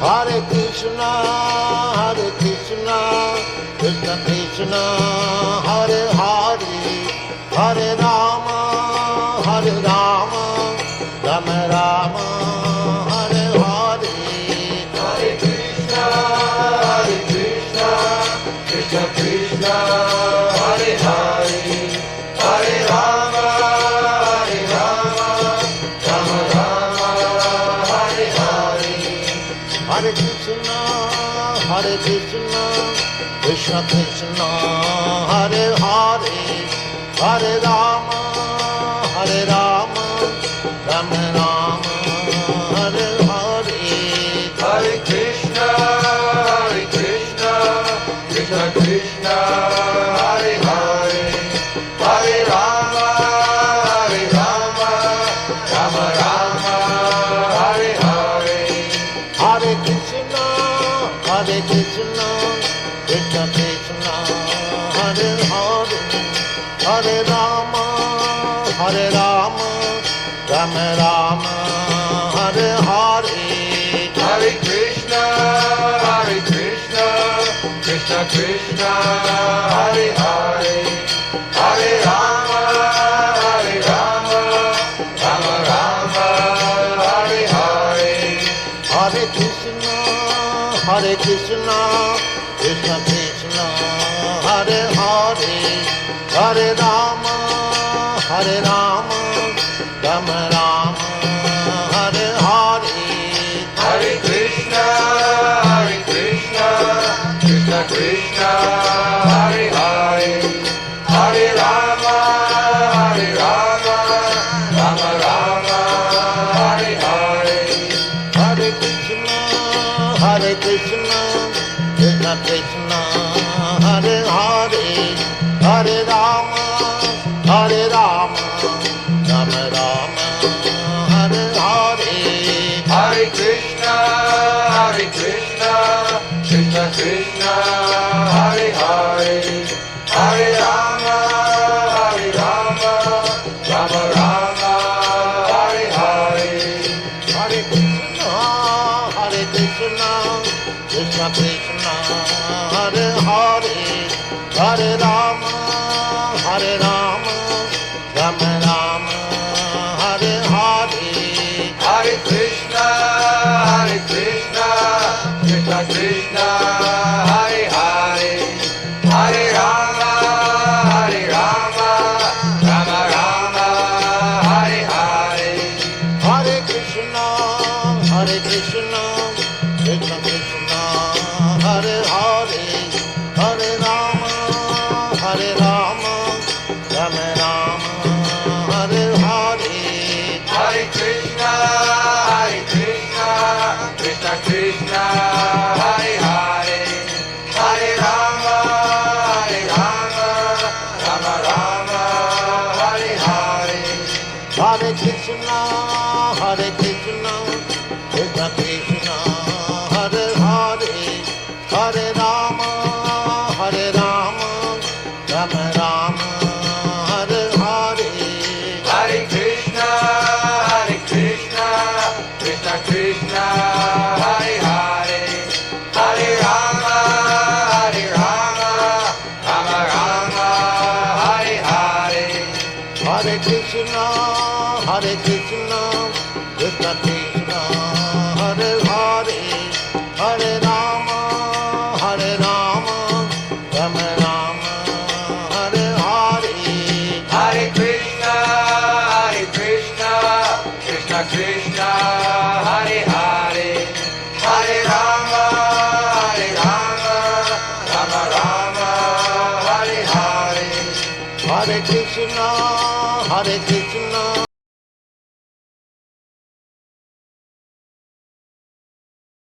Hare Krishna, Krishna Krishna, Hare Hare, Hare Rama, Rama Rama, Hare Hare. Hare Krishna, Krishna Krishna, Hare Hare, Hare Rama, Rama Rama, Hare Hare. Hare Krishna, Krishna Krishna, Hare Hare, Hare Rama, Rama Rama, Hare Hare. Hare Krishna, Krishna Krishna, Hare Hare, Hare Rama, Rama Rama, Hare Hare. Hare Krishna, Krishna Krishna, Hare Hare, Hare Rama, Rama Rama, Hare Hare. Hare Krishna, Krishna Krishna, Hare Hare, Hare Rama, Rama Rama, Hare Hare. Hare Krishna, Krishna Krishna, Hare Hare, Hare Rama, Rama Rama, Hare Hare. Hare Krishna, Krishna Krishna, Hare Hare, Hare Rama, Rama Rama, Hare Hare. Hare Krishna, Krishna Krishna, Hare Hare, Hare Rama, Rama Rama, Hare Hare. Hare Krishna, Krishna Krishna, Hare Hare, Hare Rama, Rama Rama, Hare Hare. Hare Krishna, Krishna Krishna, Hare Hare, Hare Rama, Rama Rama, Hare Hare. Hare Krishna, Krishna Krishna, Hare Hare, Hare Rama, Rama Rama, Hare Hare. Hare Krishna, Krishna Krishna, Hare Hare, Hare Rama, Rama Rama, Hare Hare. Hare Krishna, Krishna Krishna, Hare Hare, Hare Rama, Rama Rama, Hare Hare. Hare Krishna, Krishna Krishna, Hare Hare, Hare Rama, Rama Rama, Hare Hare. Hare Krishna, Krishna Krishna, Hare Hare, Hare Rama, Rama Rama, Hare Hare. Hare Krishna, Krishna Krishna, Hare Hare, Hare Rama, Rama Rama, Hare Hare. Hare Krishna, Krishna Krishna, Hare Hare, Hare Rama, Rama Rama, Hare Hare. Hare Krishna, Krishna